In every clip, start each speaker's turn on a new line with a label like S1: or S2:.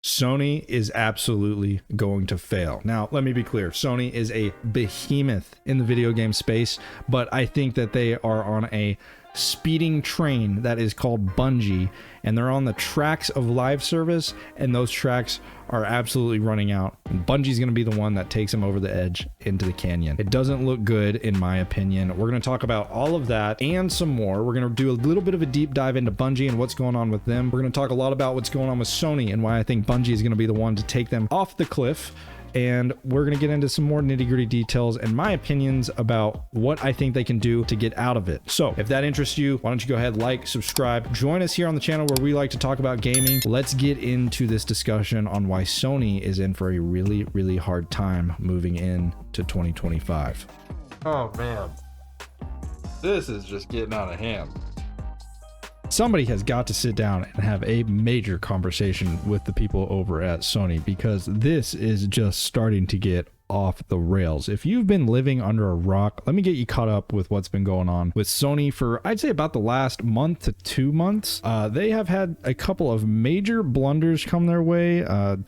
S1: Sony is absolutely going to fail. Now, let me be clear. Sony is a behemoth in the video game space, but I think that they are on a speeding train that is called Bungie, and they're on the tracks of live service, and those tracks are absolutely running out. And Bungie's going to be the one that takes them over the edge into the canyon. It doesn't look good, in my opinion. We're going to talk about all of that and some more. We're going to do a little bit of a deep dive into Bungie and what's going on with them. We're going to talk a lot about what's going on with Sony and why I think Bungie is going to be the one to take them off the cliff. And we're going to get into some more nitty-gritty details and my opinions about what I think they can do to get out of it. So if that interests you, why don't you go ahead, like, subscribe, join us here on the channel where we like to talk about gaming. Let's get into this discussion on why Sony is in for a really, really hard time moving into 2025.
S2: Oh man, this is just getting out of hand.
S1: Somebody has got to sit down and have a major conversation with the people over at Sony, because this is just starting to get off the rails. If you've been living under a rock, let me get you caught up with what's been going on with Sony for, I'd say, about the last month to 2 months. They have had a couple of major blunders come their way,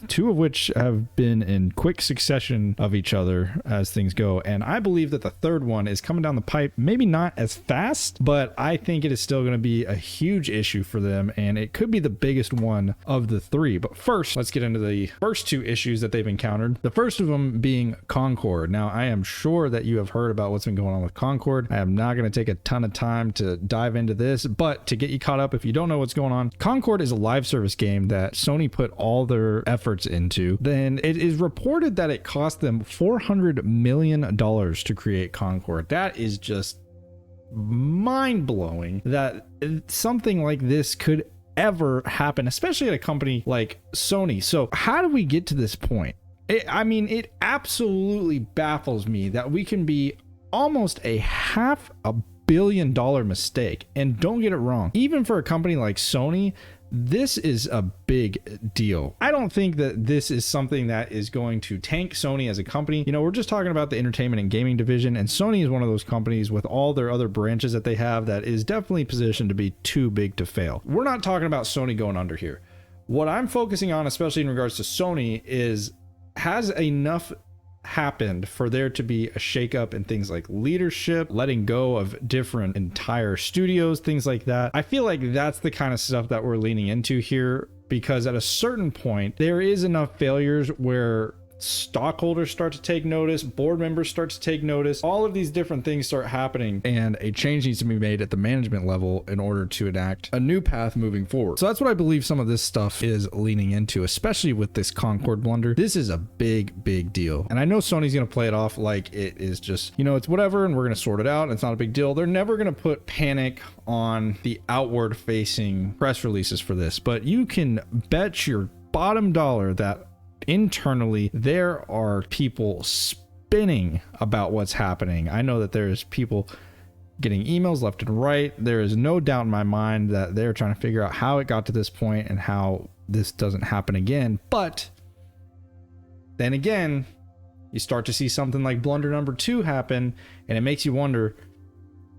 S1: two of which have been in quick succession of each other as things go. And I believe that the third one is coming down the pipe, maybe not as fast, but I think it is still going to be a huge issue for them, and it could be the biggest one of the three. But first, let's get into the first two issues that they've encountered. The first of them being Concord. Now, I am sure that you have heard about what's been going on with Concord. I am not going to take a ton of time to dive into this, but to get you caught up, if you don't know what's going on, Concord is a live service game that Sony put all their efforts into. Then it is reported that it cost them $400 million to create Concord. That is just mind-blowing that something like this could ever happen, especially at a company like Sony. So how do we get to this point? It absolutely baffles me that we can be almost a $500 million mistake. And don't get it wrong, even for a company like Sony, this is a big deal. I don't think that this is something that is going to tank Sony as a company. You know, we're just talking about the entertainment and gaming division, and Sony is one of those companies with all their other branches that they have that is definitely positioned to be too big to fail. We're not talking about Sony going under here. What I'm focusing on, especially in regards to Sony, is has enough happened for there to be a shakeup in things like leadership, letting go of different entire studios, things like that. I feel like that's the kind of stuff that we're leaning into here, because at a certain point, there is enough failures where stockholders start to take notice, board members start to take notice, all of these different things start happening, and a change needs to be made at the management level in order to enact a new path moving forward. So that's what I believe some of this stuff is leaning into, especially with this Concord blunder. This is a big deal, and I know Sony's going to play it off like it is just, you know, it's whatever and we're going to sort it out and it's not a big deal. They're never going to put panic on the outward facing press releases for this, but you can bet your bottom dollar that internally there are people spinning about what's happening. I know that there's people getting emails left and right. There is no doubt in my mind that they're trying to figure out how it got to this point and how this doesn't happen again. But then again, you start to see something like blunder number 2 happen, and it makes you wonder,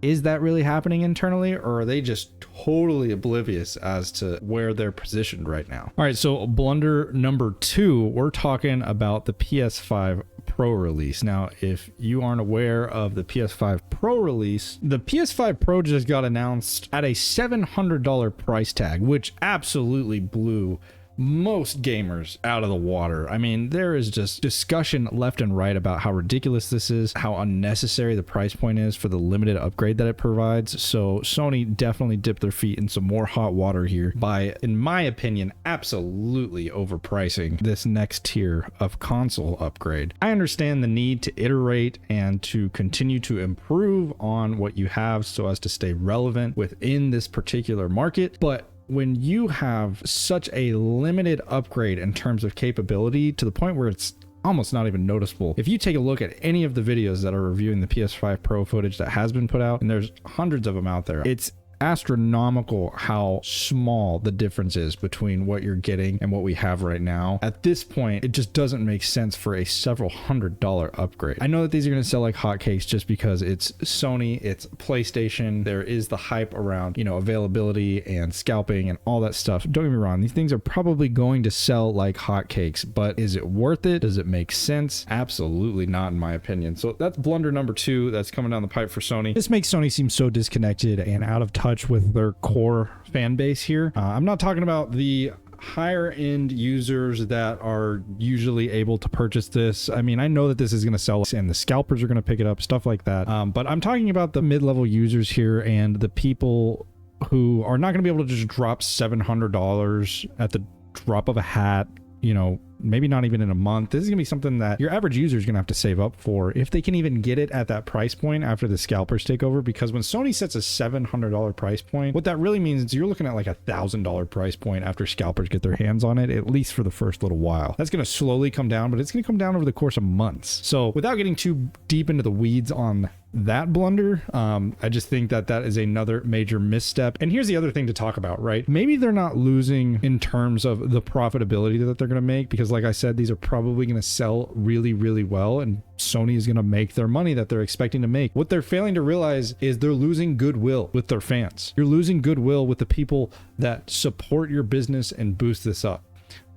S1: is that really happening internally, or are they just totally oblivious as to where they're positioned right now? All right, so blunder number 2, we're talking about the PS5 Pro release. Now, if you aren't aware of the PS5 Pro release, the PS5 Pro just got announced at a $700 price tag, which absolutely blew most gamers out of the water. I mean, there is just discussion left and right about how ridiculous this is, how unnecessary the price point is for the limited upgrade that it provides. So Sony definitely dipped their feet in some more hot water here by, in my opinion, absolutely overpricing this next tier of console upgrade. I understand the need to iterate and to continue to improve on what you have so as to stay relevant within this particular market, but when you have such a limited upgrade in terms of capability to the point where it's almost not even noticeable. If you take a look at any of the videos that are reviewing the PS5 Pro footage that has been put out, and there's hundreds of them out there, it's astronomical how small the difference is between what you're getting and what we have right now. At this point, it just doesn't make sense for a several $100 upgrade. I know that these are going to sell like hotcakes just because it's Sony, it's PlayStation. There is the hype around, you know, availability and scalping and all that stuff. Don't get me wrong, these things are probably going to sell like hotcakes, but is it worth it? Does it make sense? Absolutely not, in my opinion. So that's blunder number 2 that's coming down the pipe for Sony. This makes Sony seem so disconnected and out of touch with their core fan base here. I'm not talking about the higher end users that are usually able to purchase this. I mean, I know that this is going to sell and the scalpers are going to pick it up, stuff like that. But I'm talking about the mid-level users here and the people who are not going to be able to just drop $700 at the drop of a hat, you know, maybe not even in a month. This is gonna be something that your average user is gonna have to save up for if they can even get it at that price point after the scalpers take over. Because when Sony sets a $700 price point, what that really means is you're looking at like $1,000 price point after scalpers get their hands on it, at least for the first little while. That's gonna slowly come down, but it's gonna come down over the course of months. So without getting too deep into the weeds on that blunder, I just think that that is another major misstep. And here's the other thing to talk about, right? Maybe they're not losing in terms of the profitability that they're going to make, because like I said, these are probably going to sell really, really well, and Sony is going to make their money that they're expecting to make. What they're failing to realize is they're losing goodwill with their fans. You're losing goodwill with the people that support your business and boost this up.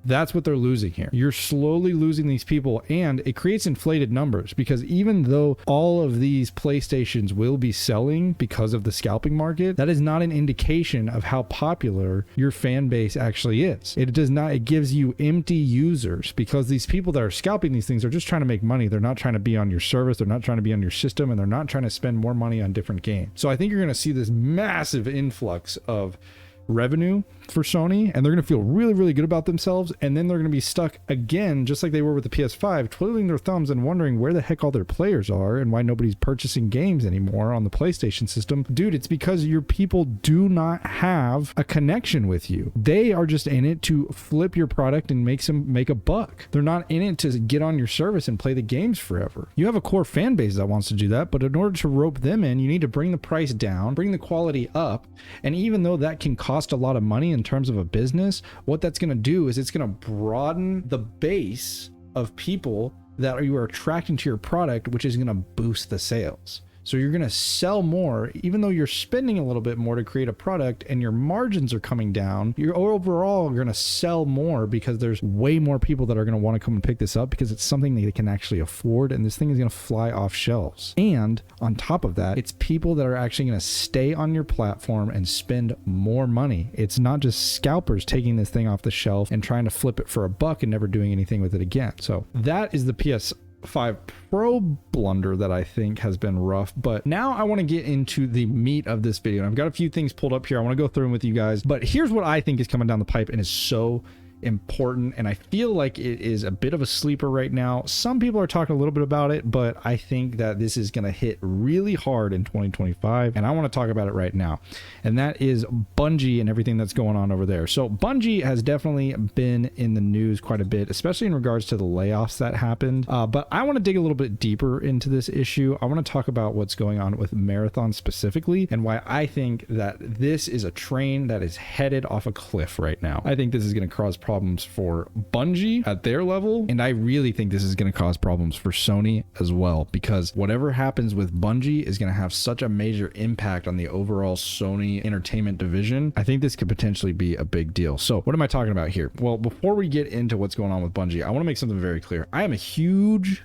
S1: That's what they're losing here. You're slowly losing these people, and it creates inflated numbers, because even though all of these PlayStations will be selling because of the scalping market, that is not an indication of how popular your fan base actually is. It does not. It gives you empty users, because these people that are scalping these things are just trying to make money. They're not trying to be on your service. They're not trying to be on your system, and they're not trying to spend more money on different games. So I think you're going to see this massive influx of revenue for Sony, and they're going to feel really, really good about themselves, and then they're going to be stuck again, just like they were with the PS5, twiddling their thumbs and wondering where the heck all their players are and why nobody's purchasing games anymore on the PlayStation system. Dude, it's because your people do not have a connection with you. They are just in it to flip your product and make a buck. They're not in it to get on your service and play the games forever. You have a core fan base that wants to do that, but in order to rope them in, you need to bring the price down, bring the quality up, and even though that can cost a lot of money in terms of a business, what that's going to do is it's going to broaden the base of people that you are attracting to your product, which is going to boost the sales. So you're going to sell more, even though you're spending a little bit more to create a product and your margins are coming down. You're overall going to sell more because there's way more people that are going to want to come and pick this up because it's something they can actually afford, and this thing is going to fly off shelves. And on top of that, it's people that are actually going to stay on your platform and spend more money. It's not just scalpers taking this thing off the shelf and trying to flip it for a buck and never doing anything with it again. So that is the PS5 Pro blunder that I think has been rough. But now I want to get into the meat of this video. I've got a few things pulled up here. I want to go through them with you guys, but here's what I think is coming down the pipe and is so important, and I feel like it is a bit of a sleeper right now. Some people are talking a little bit about it, but I think that this is going to hit really hard in 2025, and I want to talk about it right now, and that is Bungie and everything that's going on over there. So Bungie has definitely been in the news quite a bit, especially in regards to the layoffs that happened, but I want to dig a little bit deeper into this issue. I want to talk about what's going on with Marathon specifically, and why I think that this is a train that is headed off a cliff right now. I think this is going to cause problems for Bungie at their level, and I really think this is going to cause problems for Sony as well, because whatever happens with Bungie is going to have such a major impact on the overall Sony entertainment division. I think this could potentially be a big deal. So what am I talking about here? Well, before we get into what's going on with Bungie, I want to make something very clear. I am a huge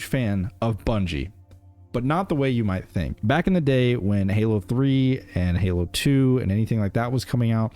S1: fan of Bungie, but not the way you might think. Back in the day when Halo 3 and Halo 2 and anything like that was coming out,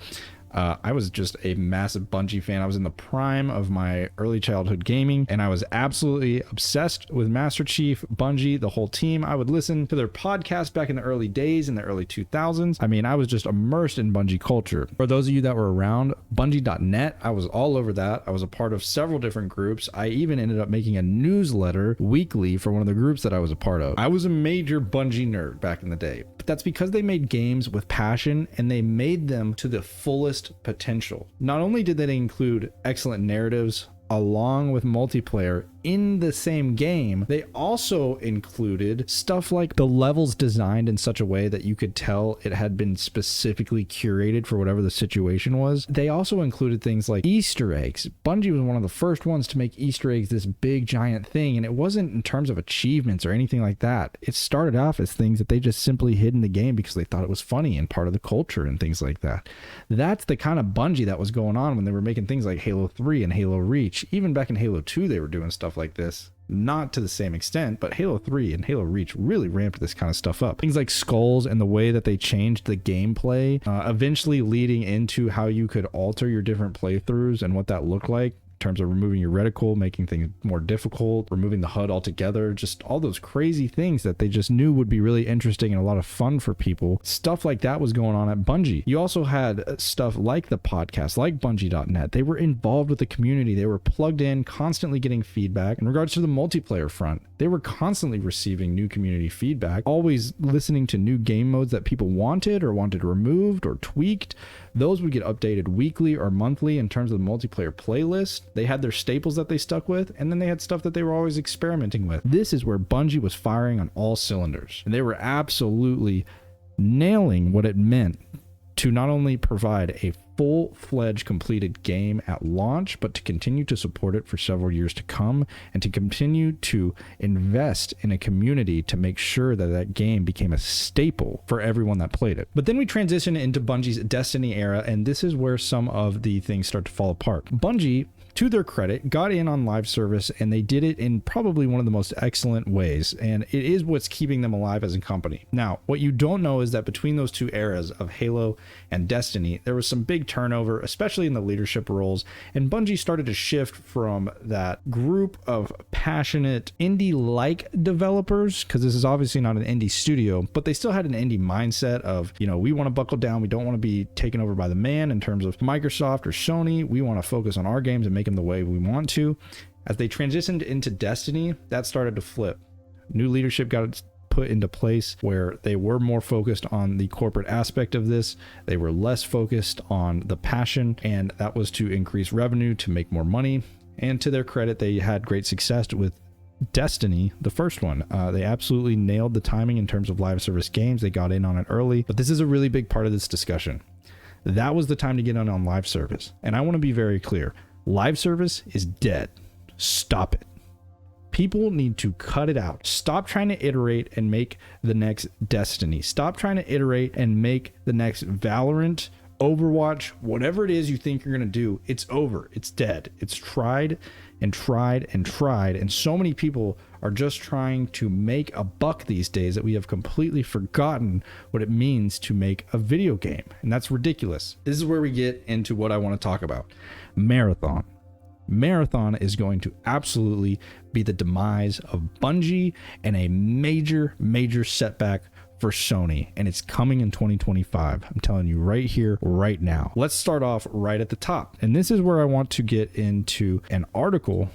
S1: I was just a massive Bungie fan. I was in the prime of my early childhood gaming, and I was absolutely obsessed with Master Chief, Bungie, the whole team. I would listen to their podcast back in the early days, in the early 2000s. I mean, I was just immersed in Bungie culture. For those of you that were around, Bungie.net, I was all over that. I was a part of several different groups. I even ended up making a newsletter weekly for one of the groups that I was a part of. I was a major Bungie nerd back in the day, but that's because they made games with passion, and they made them to the fullest potential. Not only did they include excellent narratives along with multiplayer in the same game, they also included stuff like the levels designed in such a way that you could tell it had been specifically curated for whatever the situation was. They also included things like Easter eggs. Bungie was one of the first ones to make Easter eggs this big giant thing, and it wasn't in terms of achievements or anything like that. It started off as things that they just simply hid in the game because they thought it was funny and part of the culture and things like that. That's the kind of Bungie that was going on when they were making things like Halo 3 and Halo Reach. Even back in Halo 2, they were doing stuff like this. Not to the same extent, but Halo 3 and Halo Reach really ramped this kind of stuff up. Things like skulls and the way that they changed the gameplay, eventually leading into how you could alter your different playthroughs and what that looked like. In terms of removing your reticle, making things more difficult, removing the HUD altogether, just all those crazy things that they just knew would be really interesting and a lot of fun for people. Stuff like that was going on at Bungie. You also had stuff like the podcast, like Bungie.net. They were involved with the community. They were plugged in, constantly getting feedback. In regards to the multiplayer front, they were constantly receiving new community feedback, always listening to new game modes that people wanted or wanted removed or tweaked. Those would get updated weekly or monthly in terms of the multiplayer playlist. They had their staples that they stuck with, and then they had stuff that they were always experimenting with. This is where Bungie was firing on all cylinders, and they were absolutely nailing what it meant to not only provide a full-fledged completed game at launch, but to continue to support it for several years to come and to continue to invest in a community to make sure that that game became a staple for everyone that played it. But then we transition into Bungie's Destiny era, and this is where some of the things start to fall apart. Bungie, to their credit, got in on live service, and they did it in probably one of the most excellent ways, and it is what's keeping them alive as a company. Now, what you don't know is that between those two eras of Halo and Destiny, there was some big turnover, especially in the leadership roles, and Bungie started to shift from that group of passionate indie-like developers, because this is obviously not an indie studio, but they still had an indie mindset of, you know, we want to buckle down, we don't want to be taken over by the man in terms of Microsoft or Sony, we want to focus on our games and make them the way we want to. As they transitioned into Destiny, that started to flip. New leadership got put into place where they were more focused on the corporate aspect of this. They were less focused on the passion, and that was to increase revenue, to make more money. And to their credit, they had great success with Destiny, the first one. They absolutely nailed the timing in terms of live service games. They got in on it early, but this is a really big part of this discussion. That was the time to get in on live service. And I want to be very clear. Live service is dead. Stop it. People need to cut it out. Stop trying to iterate and make the next Destiny. Stop trying to iterate and make the next Valorant, Overwatch, whatever it is you think you're going to do. It's over. It's dead. It's tried and tried and tried. And so many people are just trying to make a buck these days that we have completely forgotten what it means to make a video game. And that's ridiculous. This is where we get into what I want to talk about. Marathon. Marathon is going to absolutely be the demise of Bungie and a major, major setback for Sony, and it's coming in 2025. I'm telling you right here, right now. Let's start off right at the top. And this is where I want to get into an article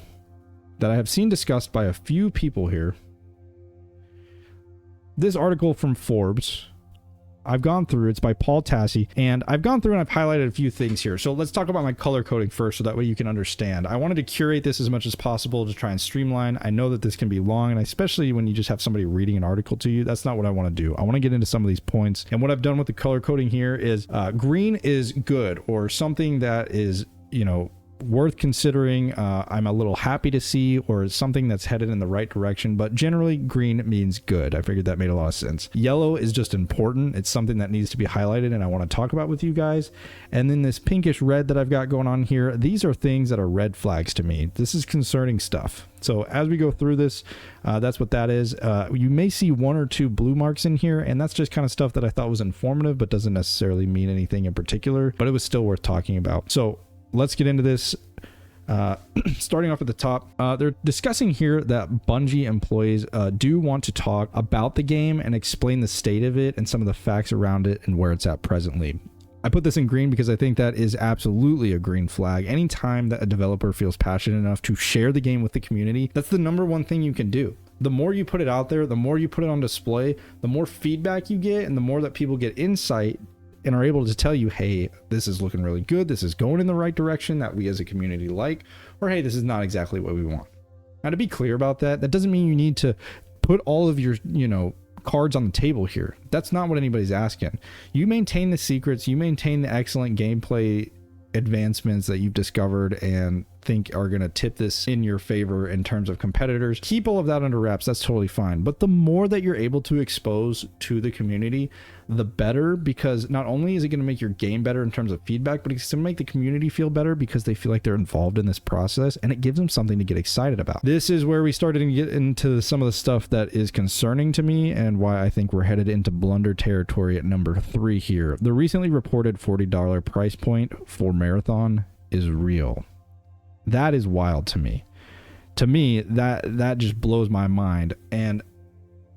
S1: that I have seen discussed by a few people here. This article from Forbes, I've gone through, it's by Paul Tassi, and I've gone through and I've highlighted a few things here. So let's talk about my color coding first so that way you can understand. I wanted to curate this as much as possible to try and streamline. I know that this can be long, and especially when you just have somebody reading an article to you, that's not what I want to do. I want to get into some of these points. And what I've done with the color coding here is green is good, or something that is, you know, worth considering. I'm a little happy to see, or something that's headed in the right direction, but generally green means good. I figured that made a lot of sense. Yellow is just important. It's something that needs to be highlighted and I want to talk about with you guys. And then this pinkish red that I've got going on here, these are things that are red flags to me. This is concerning stuff. So as we go through this, that's what that is. You may see one or two blue marks in here, and that's just kind of stuff that I thought was informative, but doesn't necessarily mean anything in particular, but it was still worth talking about. So let's get into this. Starting off at the top, they're discussing here that Bungie employees do want to talk about the game and explain the state of it and some of the facts around it and where it's at presently. I put this in green because I think that is absolutely a green flag. Anytime that a developer feels passionate enough to share the game with the community, that's the number one thing you can do. The more you put it out there, the more you put it on display, the more feedback you get, and the more that people get insight and are able to tell you, hey, this is looking really good, this is going in the right direction that we as a community like, or hey, this is not exactly what we want. Now, to be clear about that, that doesn't mean you need to put all of your, cards on the table here. That's not what anybody's asking. You maintain the secrets, you maintain the excellent gameplay advancements that you've discovered and think are going to tip this in your favor in terms of competitors. Keep all of that under wraps. That's totally fine. But the more that you're able to expose to the community, the better, because not only is it going to make your game better in terms of feedback, but it's going to make the community feel better because they feel like they're involved in this process, and it gives them something to get excited about. This is where we started to get into some of the stuff that is concerning to me and why I think we're headed into blunder territory at number 3 here. The recently reported $40 price point for Marathon is real. That is wild to me. To me, that just blows my mind. And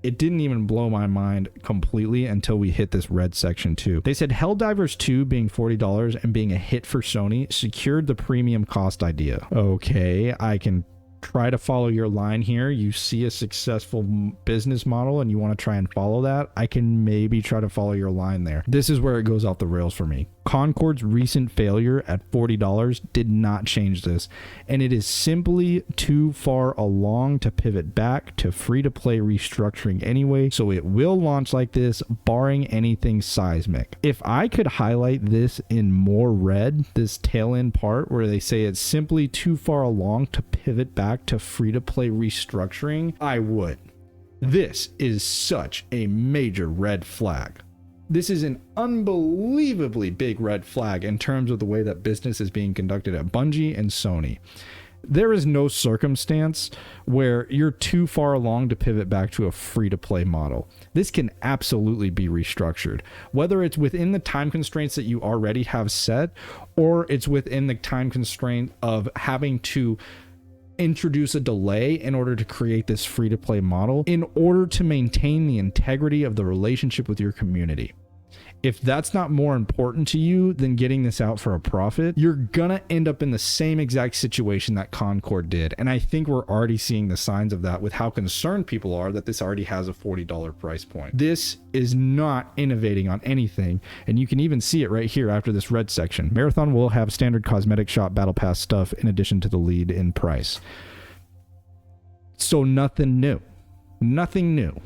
S1: it didn't even blow my mind completely until we hit this red section too. They said Helldivers 2 being $40 and being a hit for Sony secured the premium cost idea. Okay, I can try to follow your line here. You see a successful business model and you want to try and follow that. I can maybe try to follow your line there. This is where it goes off the rails for me. Concord's recent failure at $40 did not change this, and it is simply too far along to pivot back to free-to-play restructuring anyway, so it will launch like this, barring anything seismic. If I could highlight this in more red, this tail end part where they say it's simply too far along to pivot back to free-to-play restructuring, I would. This is such a major red flag. This is an unbelievably big red flag in terms of the way that business is being conducted at Bungie and Sony. There is no circumstance where you're too far along to pivot back to a free-to-play model. This can absolutely be restructured, whether it's within the time constraints that you already have set, or it's within the time constraint of having to introduce a delay in order to create this free-to-play model in order to maintain the integrity of the relationship with your community. If that's not more important to you than getting this out for a profit, you're gonna end up in the same exact situation that Concord did. And I think we're already seeing the signs of that with how concerned people are that this already has a $40 price point. This is not innovating on anything, and you can even see it right here after this red section. Marathon will have standard cosmetic shop battle pass stuff in addition to the lead in price. So nothing new. Nothing new.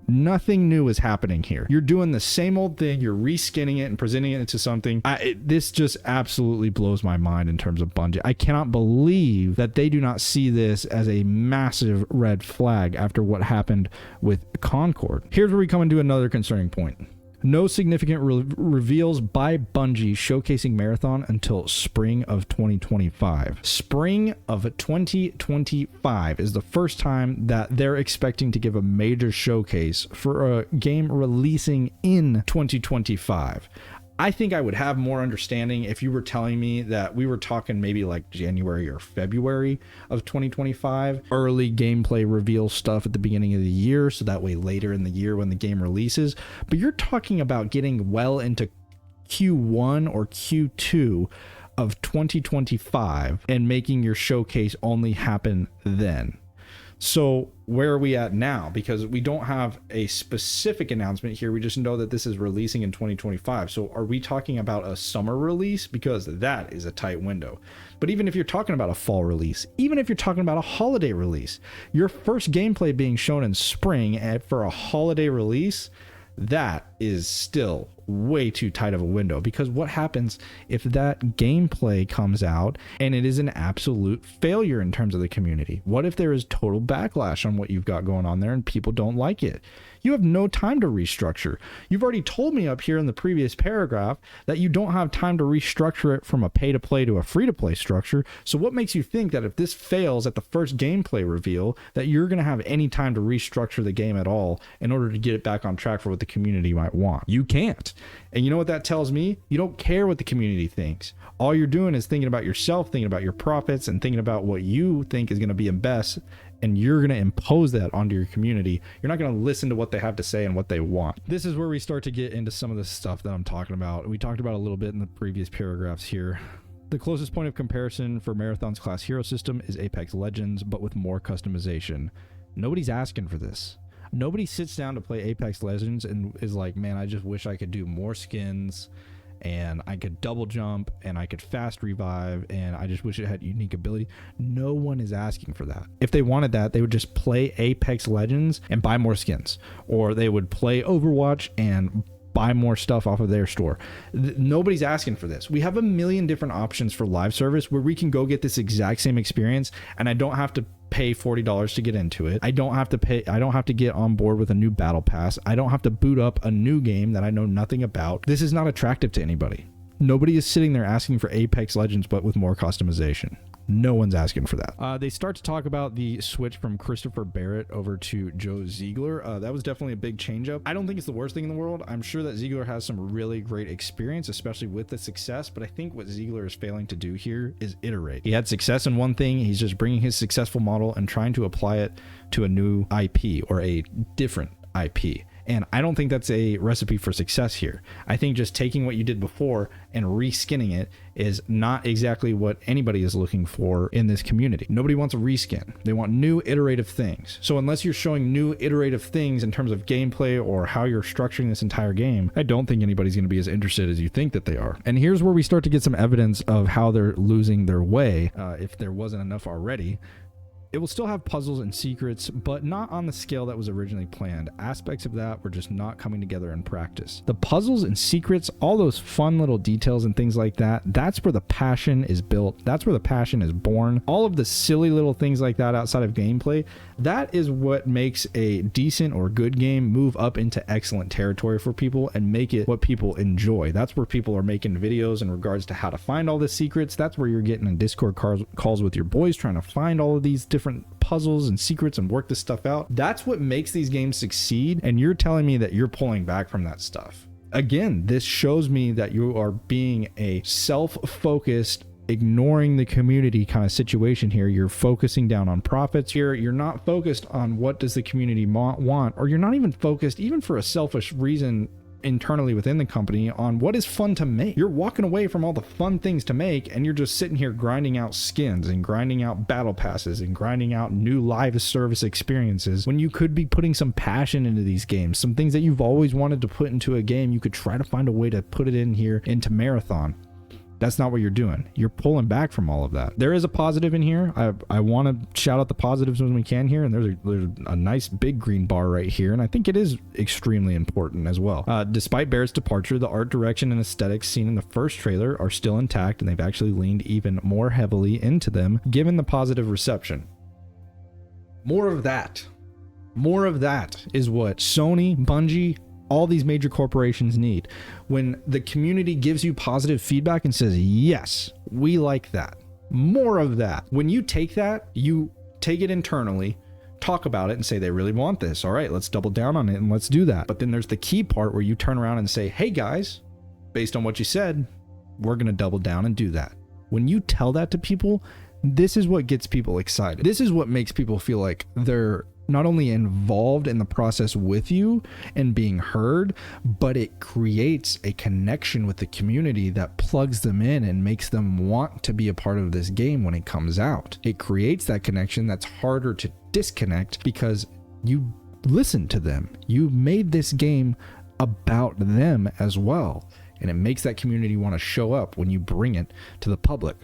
S1: Nothing new is happening here. You're doing the same old thing. You're reskinning it and presenting it into something. This just absolutely blows my mind in terms of Bungie. I cannot believe that they do not see this as a massive red flag after what happened with Concord. Here's where we come into another concerning point. No significant reveals by Bungie showcasing Marathon until spring of 2025. Spring of 2025 is the first time that they're expecting to give a major showcase for a game releasing in 2025. I think I would have more understanding if you were telling me that we were talking maybe like January or February of 2025, early gameplay reveal stuff at the beginning of the year, so that way later in the year when the game releases. But you're talking about getting well into Q1 or Q2 of 2025 and making your showcase only happen then. So where are we at now? Because we don't have a specific announcement here. We just know that this is releasing in 2025. So are we talking about a summer release? Because that is a tight window. But even if you're talking about a fall release, even if you're talking about a holiday release, your first gameplay being shown in spring for a holiday release, that is still way too tight of a window. Because what happens if that gameplay comes out and it is an absolute failure in terms of the community? What if there is total backlash on what you've got going on there and people don't like it? You have no time to restructure. You've already told me up here in the previous paragraph that you don't have time to restructure it from a pay-to-play to a free-to-play structure. So what makes you think that if this fails at the first gameplay reveal, that you're going to have any time to restructure the game at all in order to get it back on track for what the community might want? You can't. And you know what that tells me? You don't care what the community thinks. All you're doing is thinking about yourself, thinking about your profits, and thinking about what you think is going to be best. And you're going to impose that onto your community. You're not going to listen to what they have to say and what they want. This is where we start to get into some of the stuff that I'm talking about. We talked about a little bit in the previous paragraphs here. The closest point of comparison for Marathon's class hero system is Apex Legends, but with more customization. Nobody's asking for this. Nobody sits down to play Apex Legends and is like, man, I just wish I could do more skins and I could double jump and I could fast revive, and I just wish it had unique ability. No one is asking for that. If they wanted that, they would just play Apex Legends and buy more skins, or they would play Overwatch and buy more stuff off of their store. Nobody's asking for this. We have a million different options for live service where we can go get this exact same experience, and I don't have to pay $40 to get into it. I don't have to get on board with a new battle pass. I don't have to boot up a new game that I know nothing about. This is not attractive to anybody. Nobody is sitting there asking for Apex Legends, but with more customization. No one's asking for that. They start to talk about the switch from Christopher Barrett over to Joe Ziegler. That was definitely a big change up. I don't think it's the worst thing in the world. I'm sure that Ziegler has some really great experience, especially with the success, but I think what Ziegler is failing to do here is iterate. He had success in one thing. He's just bringing his successful model and trying to apply it to a new IP or a different IP. And I don't think that's a recipe for success here. I think just taking what you did before and reskinning it is not exactly what anybody is looking for in this community. Nobody wants a reskin. They want new iterative things. So unless you're showing new iterative things in terms of gameplay or how you're structuring this entire game, I don't think anybody's going to be as interested as you think that they are. And here's where we start to get some evidence of how they're losing their way, if there wasn't enough already. It will still have puzzles and secrets, but not on the scale that was originally planned. Aspects of that were just not coming together in practice. The puzzles and secrets, all those fun little details and things like that, that's where the passion is built. That's where the passion is born. All of the silly little things like that outside of gameplay, that is what makes a decent or good game move up into excellent territory for people and make it what people enjoy. That's where people are making videos in regards to how to find all the secrets. That's where you're getting in Discord calls with your boys trying to find all of these different puzzles and secrets and work this stuff out. That's what makes these games succeed, and you're telling me that you're pulling back from that stuff. Again, this shows me that you are being a self-focused, ignoring the community kind of situation here. You're focusing down on profits here. You're not focused on what does the community want, or you're not even focused, even for a selfish reason internally within the company, on what is fun to make. You're walking away from all the fun things to make, and you're just sitting here grinding out skins and grinding out battle passes and grinding out new live service experiences when you could be putting some passion into these games. Some things that you've always wanted to put into a game, you could try to find a way to put it in here into Marathon. That's not what you're doing. You're pulling back from all of that. There is a positive in here. I want to shout out the positives when we can here. And there's a nice big green bar right here. And I think it is extremely important as well. Despite Barrett's departure, the art direction and aesthetics seen in the first trailer are still intact, and they've actually leaned even more heavily into them, given the positive reception. More of that. More of that is what Sony, Bungie, all these major corporations need. When the community gives you positive feedback and says, yes, we like that. More of that. When you take that, you take it internally, talk about it and say, they really want this. All right, let's double down on it and let's do that. But then there's the key part where you turn around and say, hey guys, based on what you said, we're going to double down and do that. When you tell that to people, this is what gets people excited. This is what makes people feel like they're not only involved in the process with you and being heard, but it creates a connection with the community that plugs them in and makes them want to be a part of this game when it comes out. It creates that connection that's harder to disconnect because you listen to them. You made this game about them as well, and it makes that community want to show up when you bring it to the public.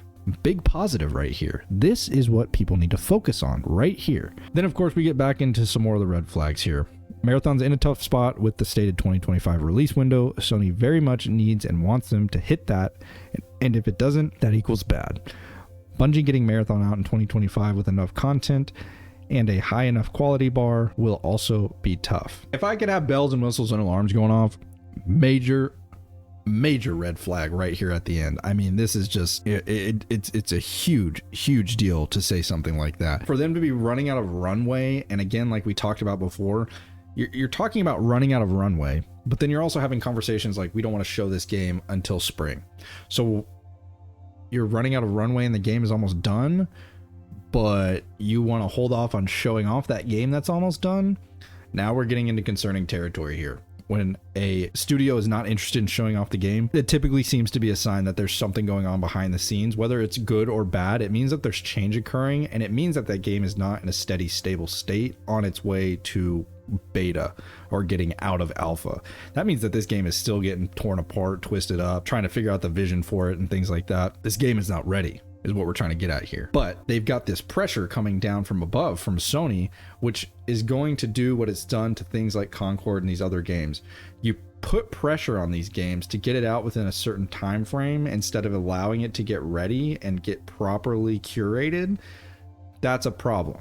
S1: Big positive right here. This is what people need to focus on right here. Then of course we get back into some more of the red flags here. Marathon's in a tough spot with the stated 2025 release window. Sony very much needs and wants them to hit that, and if it doesn't, that equals bad. Bungie getting Marathon out in 2025 with enough content and a high enough quality bar will also be tough. If I could have bells and whistles and alarms going off, major red flag right here at the end. I mean, this is just it's a huge deal to say something like that. For them to be running out of runway, and again, like we talked about before, you're talking about running out of runway, but then you're also having conversations like, we don't want to show this game until spring. So you're running out of runway and the game is almost done, but you want to hold off on showing off that game that's almost done. Now we're getting into concerning territory here. when a studio is not interested in showing off the game, it typically seems to be a sign that there's something going on behind the scenes. Whether it's good or bad, it means that there's change occurring, and it means that that game is not in a steady, stable state on its way to beta or getting out of alpha. That means that this game is still getting torn apart, twisted up, trying to figure out the vision for it and things like that. This game is not ready, is what we're trying to get at here. But they've got this pressure coming down from above from Sony, which is going to do what it's done to things like Concord and these other games. You put pressure on these games to get it out within a certain time frame instead of allowing it to get ready and get properly curated. That's a problem.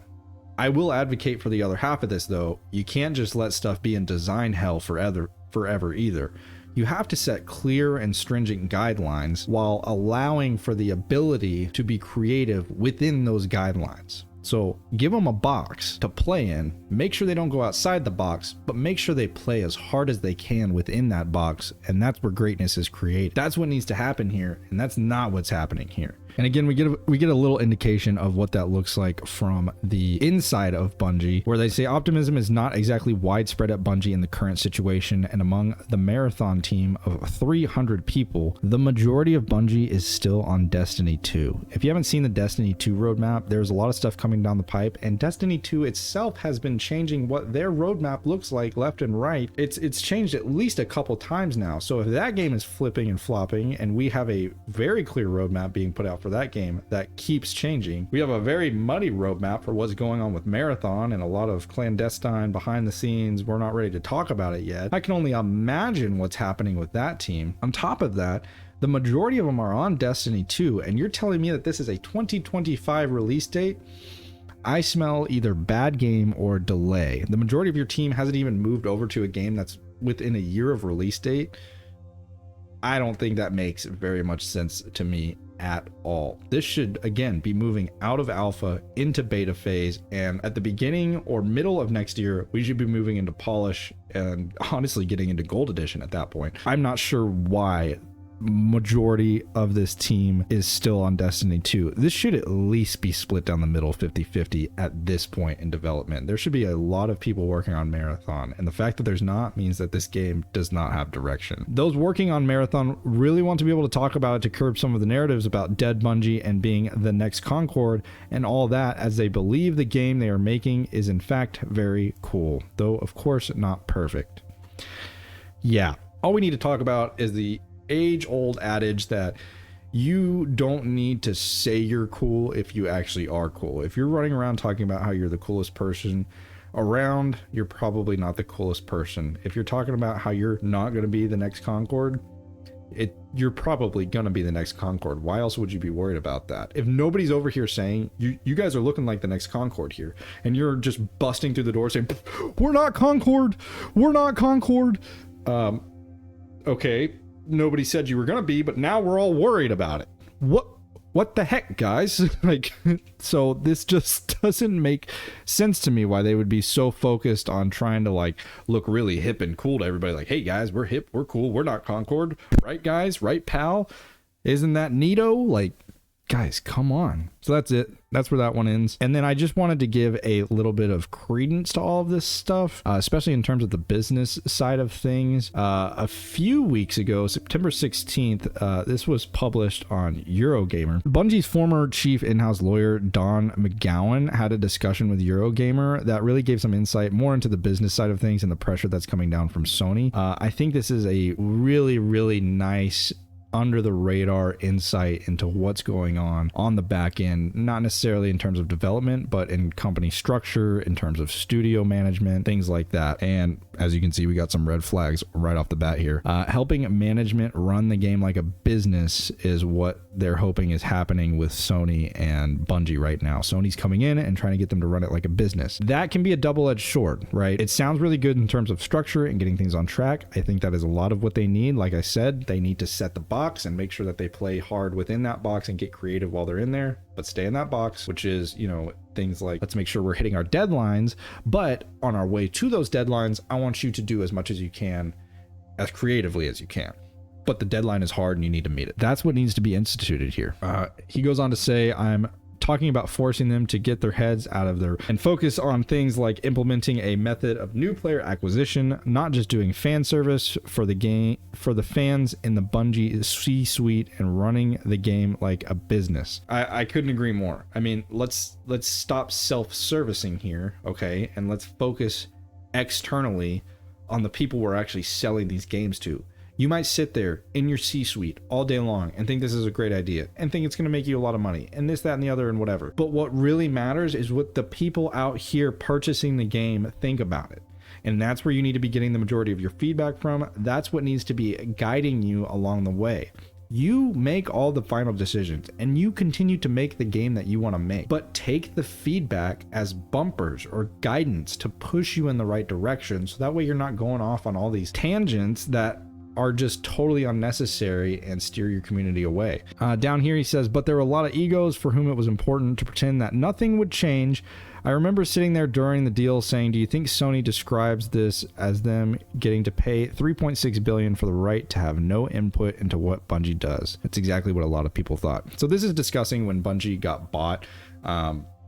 S1: I will advocate for the other half of this, though. You can't just let stuff be in design hell forever either. You have to set clear and stringent guidelines while allowing for the ability to be creative within those guidelines. So give them a box to play in, make sure they don't go outside the box, but make sure they play as hard as they can within that box, and that's where greatness is created. That's what needs to happen here, and that's not what's happening here. And again, we get a little indication of what that looks like from the inside of Bungie, where they say optimism is not exactly widespread at Bungie in the current situation, and among the marathon team of 300 people, the majority of Bungie is still on Destiny 2. If you haven't seen the Destiny 2 roadmap, there's a lot of stuff coming down the pipe, and Destiny 2 itself has been changing what their roadmap looks like left and right. It's changed at least a couple times now. So if that game is flipping and flopping, and we have a very clear roadmap being put out for that game that keeps changing, we have a very muddy roadmap for what's going on with Marathon and a lot of clandestine behind the scenes. We're not ready to talk about it yet. I can only imagine what's happening with that team. On top of that, the majority of them are on Destiny 2, and you're telling me that this is a 2025 release date? I smell either bad game or delay. The majority of your team hasn't even moved over to a game that's within a year of release date. I don't think that makes very much sense to me at all. This should, again, be moving out of alpha into beta phase, and at the beginning or middle of next year, we should be moving into polish and honestly getting into gold edition at that point. I'm not sure why majority of this team is still on Destiny 2. This should at least be split down the middle 50-50 at this point in development. There should be a lot of people working on Marathon, and the fact that there's not means that this game does not have direction. Those working on Marathon really want to be able to talk about it to curb some of the narratives about dead Bungie and being the next Concord and all that, as they believe the game they are making is in fact very cool, though of course not perfect. Yeah, all we need to talk about is the age-old adage that you don't need to say you're cool if you actually are cool. If you're running around talking about how you're the coolest person around, you're probably not the coolest person. If you're talking about how you're not going to be the next Concord, you're probably going to be the next Concord. Why else would you be worried about that? If nobody's over here saying, you guys are looking like the next Concord here, and you're just busting through the door saying, we're not Concord, we're not Concord. Okay, nobody said you were gonna be, but now we're all worried about it. What the heck, guys? Like, so this just doesn't make sense to me why they would be so focused on trying to like look really hip and cool to everybody. Like, hey guys, we're hip, we're cool, we're not Concord, right guys, right pal? Isn't that neato? Like, guys, come on. So that's it. That's where that one ends. And then I just wanted to give a little bit of credence to all of this stuff, especially in terms of the business side of things. A few weeks ago, September 16th, this was published on Eurogamer. Bungie's former chief in-house lawyer, Don McGowan, had a discussion with Eurogamer that really gave some insight more into the business side of things and the pressure that's coming down from Sony. I think this is a really, really nice under the radar insight into what's going on the back end, not necessarily in terms of development, but in company structure, in terms of studio management, things like that. And as you can see, we got some red flags right off the bat here. Helping management run the game like a business is what they're hoping is happening with Sony and Bungie right now. Sony's coming in and trying to get them to run it like a business. That can be a double-edged sword, right? It sounds really good in terms of structure and getting things on track. I think that is a lot of what they need. Like I said, they need to set the box and make sure that they play hard within that box and get creative while they're in there, but stay in that box, which is, you know, things like, let's make sure we're hitting our deadlines, but on our way to those deadlines, I want you to do as much as you can, as creatively as you can. But the deadline is hard and you need to meet it. That's what needs to be instituted here. He goes on to say, I'm talking about forcing them to get their heads out of their and focus on things like implementing a method of new player acquisition, not just doing fan service for the game, for the fans in the Bungie C-suite, and running the game like a business. I couldn't agree more. I mean, let's stop self-servicing here, okay? And let's focus externally on the people we're actually selling these games to. You might sit there in your C-suite all day long and think this is a great idea and think it's going to make you a lot of money and this, that, and the other and whatever. But what really matters is what the people out here purchasing the game think about it. And that's where you need to be getting the majority of your feedback from. That's what needs to be guiding you along the way. You make all the final decisions and you continue to make the game that you want to make, but take the feedback as bumpers or guidance to push you in the right direction. So that way you're not going off on all these tangents that are just totally unnecessary and steer your community away. Down here he says, but there were a lot of egos for whom it was important to pretend that nothing would change. I remember sitting there during the deal saying, do you think Sony describes this as them getting to pay $3.6 billion for the right to have no input into what Bungie does? That's exactly what a lot of people thought. So this is discussing when Bungie got bought.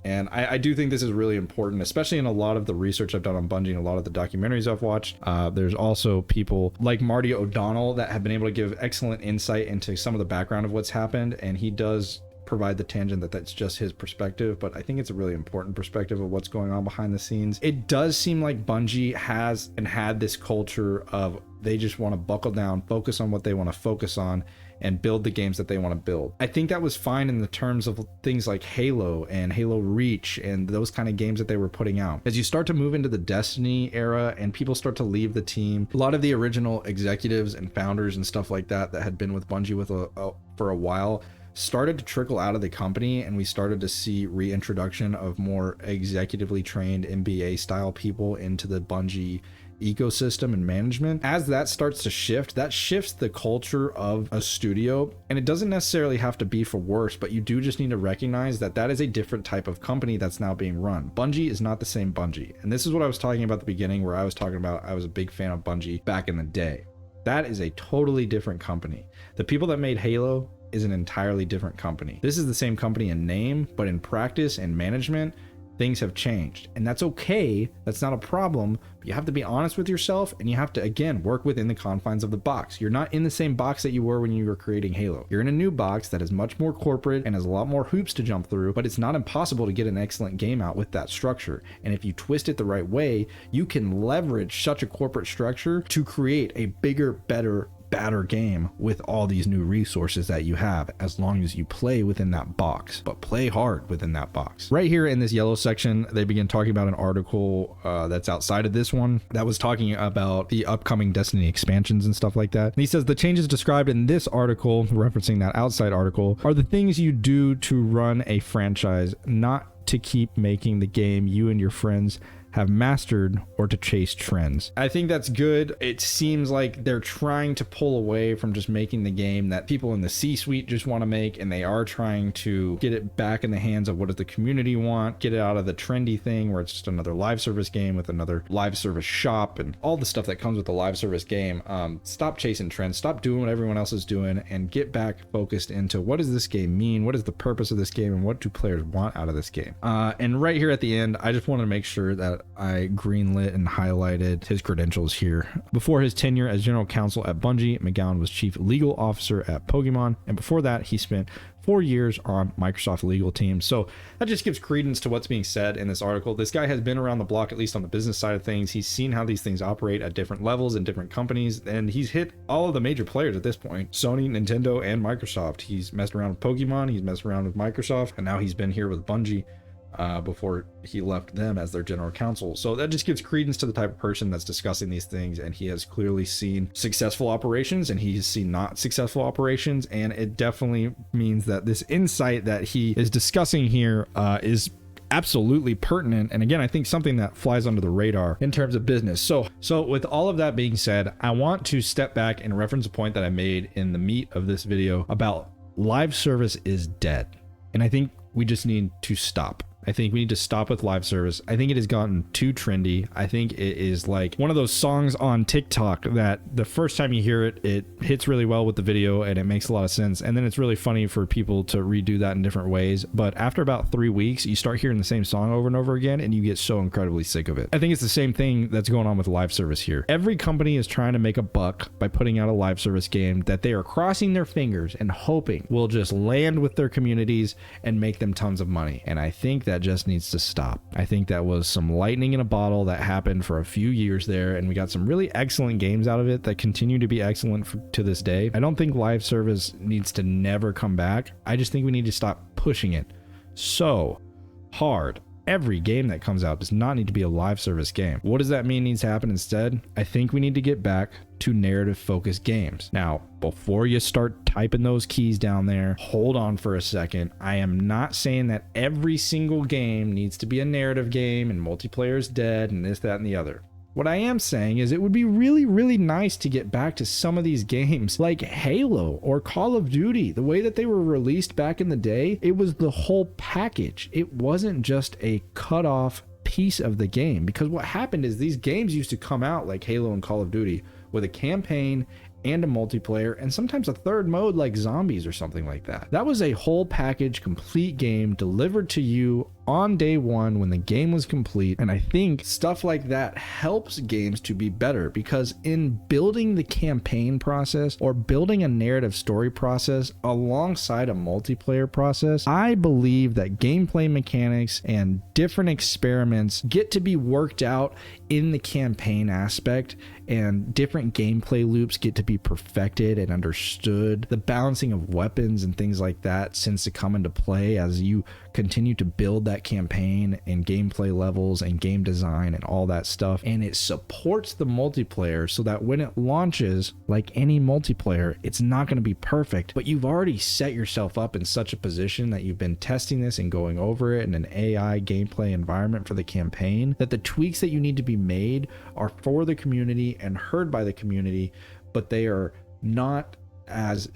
S1: And I do think this is really important, especially in a lot of the research I've done on Bungie and a lot of the documentaries I've watched. There's also people like Marty O'Donnell that have been able to give excellent insight into some of the background of what's happened. And he does provide the tangent that that's just his perspective, but I think it's a really important perspective of what's going on behind the scenes. It does seem like Bungie has and had this culture of they just want to buckle down, focus on what they want to focus on, and build the games that they want to build. I think that was fine in the terms of things like Halo and Halo Reach and those kind of games that they were putting out. As you start to move into the Destiny era and people start to leave the team, a lot of the original executives and founders and stuff like that that had been with Bungie for a while started to trickle out of the company, and we started to see reintroduction of more executively trained MBA style people into the Bungie ecosystem and management. As that starts to shift, that shifts the culture of a studio, and it doesn't necessarily have to be for worse, but you do just need to recognize that that is a different type of company that's now being run. Bungie is not the same Bungie, and this is what I was talking about at the beginning, where I was talking about I was a big fan of Bungie back in the day. That is a totally different company. The people that made Halo is an entirely different company. This is the same company in name, but in practice and management, things have changed, and that's okay. That's not a problem, but you have to be honest with yourself, and you have to, again, work within the confines of the box. You're not in the same box that you were when you were creating Halo. You're in a new box that is much more corporate and has a lot more hoops to jump through, but it's not impossible to get an excellent game out with that structure. And if you twist it the right way, you can leverage such a corporate structure to create a bigger, better game with all these new resources that you have, as long as you play within that box, but play hard within that box. Right here in this yellow section, they begin talking about an article that's outside of this one that was talking about the upcoming Destiny expansions and stuff like that. And he says the changes described in this article, referencing that outside article, are the things you do to run a franchise, not to keep making the game you and your friends have mastered or to chase trends. I think that's good. It seems like they're trying to pull away from just making the game that people in the C-suite just want to make, and they are trying to get it back in the hands of what does the community want, get it out of the trendy thing where it's just another live service game with another live service shop and all the stuff that comes with the live service game. Stop chasing trends, stop doing what everyone else is doing, and get back focused into what does this game mean, what is the purpose of this game, and what do players want out of this game. And right here at the end, I just wanted to make sure that I greenlit and highlighted his credentials here. Before his tenure as general counsel at Bungie, McGowan was chief legal officer at Pokemon, and before that he spent 4 years on Microsoft legal team. So that just gives credence to what's being said in this article. This guy has been around the block, at least on the business side of things. He's seen how these things operate at different levels in different companies, and he's hit all of the major players at this point: Sony, Nintendo, and Microsoft. He's messed around with Pokemon, he's messed around with Microsoft, and now he's been here with Bungie before he left them as their general counsel. So that just gives credence to the type of person that's discussing these things, and he has clearly seen successful operations and he's seen not successful operations, and it definitely means that this insight that he is discussing here is absolutely pertinent, and again, I think something that flies under the radar in terms of business. So with all of that being said, I want to step back and reference a point that I made in the meat of this video about live service is dead, and I think we just need to stop. I think we need to stop with live service. I think it has gotten too trendy. I think it is like one of those songs on TikTok that the first time you hear it, it hits really well with the video and it makes a lot of sense. And then it's really funny for people to redo that in different ways. But after about 3 weeks, you start hearing the same song over and over again and you get so incredibly sick of it. I think it's the same thing that's going on with live service here. Every company is trying to make a buck by putting out a live service game that they are crossing their fingers and hoping will just land with their communities and make them tons of money. And I think that just needs to stop. I think that was some lightning in a bottle that happened for a few years there, and we got some really excellent games out of it that continue to be excellent to this day. I don't think live service needs to never come back. I just think we need to stop pushing it so hard. Every game that comes out does not need to be a live service game. What does that mean needs to happen instead? I think we need to get back to narrative focused games. Now, before you start typing those keys down there, hold on for a second. I am not saying that every single game needs to be a narrative game and multiplayer is dead and this, that, and the other. What I am saying is it would be really, really nice to get back to some of these games like Halo or Call of Duty. The way that they were released back in the day, it was the whole package. It wasn't just a cut off piece of the game, because what happened is these games used to come out like Halo and Call of Duty with a campaign and a multiplayer and sometimes a third mode like zombies or something like that. That was a whole package, complete game delivered to you on day one when the game was complete. And I think stuff like that helps games to be better, because in building the campaign process or building a narrative story process alongside a multiplayer process, I believe that gameplay mechanics and different experiments get to be worked out in the campaign aspect, and different gameplay loops get to be perfected and understood. The balancing of weapons and things like that tends to come into play as you continue to build that campaign and gameplay levels and game design and all that stuff. And it supports the multiplayer so that when it launches, like any multiplayer, it's not going to be perfect, but you've already set yourself up in such a position that you've been testing this and going over it in an AI gameplay environment for the campaign, that the tweaks that you need to be made are for the community and heard by the community, but they are not as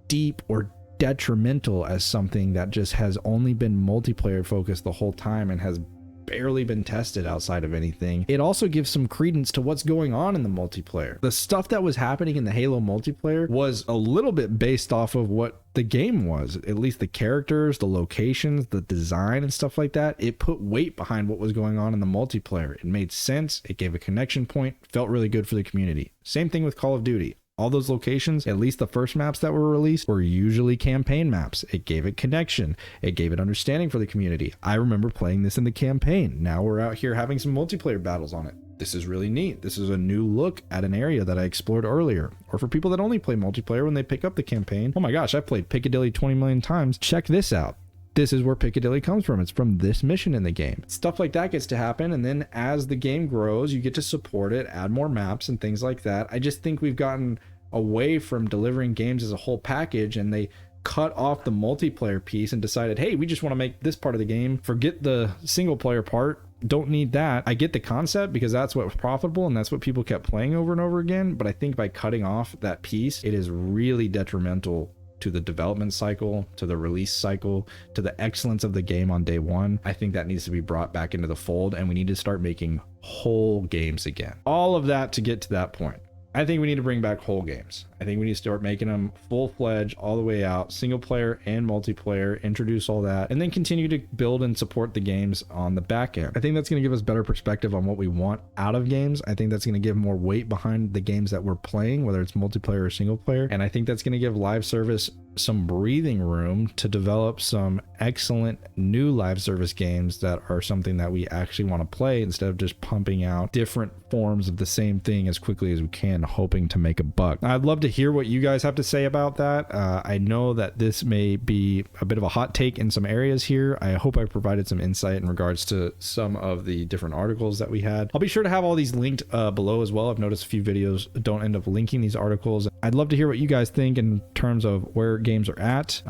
S1: deep or detrimental as something that just has only been multiplayer focused the whole time and has barely been tested outside of anything. It also gives some credence to what's going on in the multiplayer. The stuff that was happening in the Halo multiplayer was a little bit based off of what the game was, at least the characters, the locations, the design and stuff like that. It put weight behind what was going on in the multiplayer. It made sense. It gave a connection point, felt really good for the community. Same thing with Call of Duty. All those locations, at least the first maps that were released, were usually campaign maps. It gave it connection. It gave it understanding for the community. I remember playing this in the campaign. Now we're out here having some multiplayer battles on it. This is really neat. This is a new look at an area that I explored earlier. Or for people that only play multiplayer, when they pick up the campaign, oh my gosh, I've played Piccadilly 20 million times. Check this out. This is where Piccadilly comes from. It's from this mission in the game. Stuff like that gets to happen, and then as the game grows, you get to support it, add more maps and things like that. I just think we've gotten away from delivering games as a whole package, and they cut off the multiplayer piece and decided, hey, we just want to make this part of the game, forget the single player part, don't need that. I get the concept because that's what was profitable and that's what people kept playing over and over again, but I think by cutting off that piece, it is really detrimental to the development cycle, to the release cycle, to the excellence of the game on day one. I think that needs to be brought back into the fold, and we need to start making whole games again. All of that to get to that point. I think we need to bring back whole games. I think we need to start making them full-fledged all the way out, single player and multiplayer, introduce all that, and then continue to build and support the games on the back end. I think that's going to give us better perspective on what we want out of games. I think that's going to give more weight behind the games that we're playing, whether it's multiplayer or single player. And I think that's going to give live service some breathing room to develop some excellent new live service games that are something that we actually want to play, instead of just pumping out different forms of the same thing as quickly as we can, hoping to make a buck. I'd love to hear what you guys have to say about that. I know that this may be a bit of a hot take in some areas here. I hope I provided some insight in regards to some of the different articles that we had. I'll be sure to have all these linked below as well. I've noticed a few videos don't end up linking these articles. I'd love to hear what you guys think in terms of where games are at,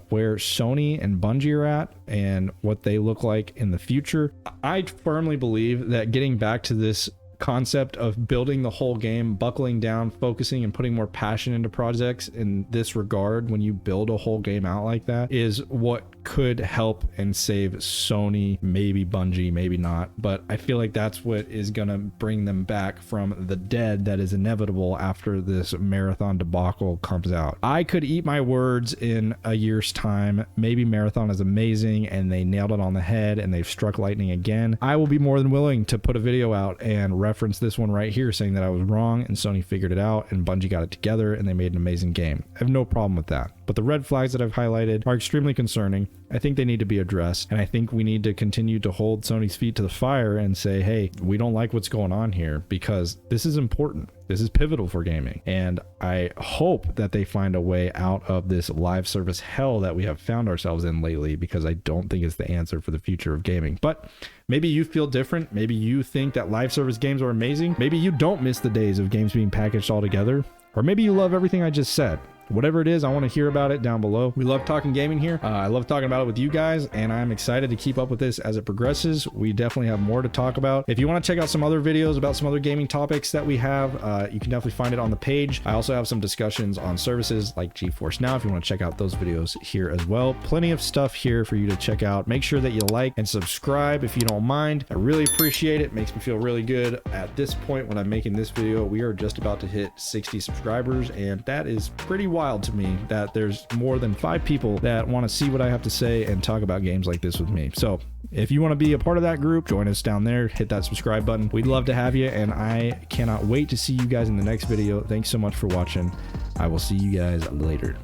S1: where Sony and Bungie are at, and what they look like in the future. I firmly believe that getting back to this concept of building the whole game, buckling down, focusing and putting more passion into projects in this regard, when you build a whole game out like that, is what could help and save Sony, maybe Bungie, maybe not. But I feel like that's what is going to bring them back from the dead that is inevitable after this Marathon debacle comes out. I could eat my words in a year's time. Maybe Marathon is amazing and they nailed it on the head and they've struck lightning again. I will be more than willing to put a video out and reference this one right here saying that I was wrong and Sony figured it out and Bungie got it together and they made an amazing game. I have no problem with that. But the red flags that I've highlighted are extremely concerning. I think they need to be addressed. And I think we need to continue to hold Sony's feet to the fire and say, hey, we don't like what's going on here because this is important. This is pivotal for gaming. And I hope that they find a way out of this live service hell that we have found ourselves in lately, because I don't think it's the answer for the future of gaming. But maybe you feel different. Maybe you think that live service games are amazing. Maybe you don't miss the days of games being packaged all together. Or maybe you love everything I just said. Whatever it is, I want to hear about it down below. We love talking gaming here. I love talking about it with you guys, and I'm excited to keep up with this as it progresses. We definitely have more to talk about. If you want to check out some other videos about some other gaming topics that we have, you can definitely find it on the page. I also have some discussions on services like GeForce Now if you want to check out those videos here as well. Plenty of stuff here for you to check out. Make sure that you like and subscribe if you don't mind. I really appreciate it. Makes me feel really good. At this point when I'm making this video, we are just about to hit 60 subscribers, and that is pretty wild to me that there's more than 5 people that want to see what I have to say and talk about games like this with me. So if you want to be a part of that group, join us down there, hit that subscribe button. We'd love to have you, and I cannot wait to see you guys in the next video. Thanks so much for watching. I will see you guys later.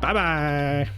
S1: Bye bye.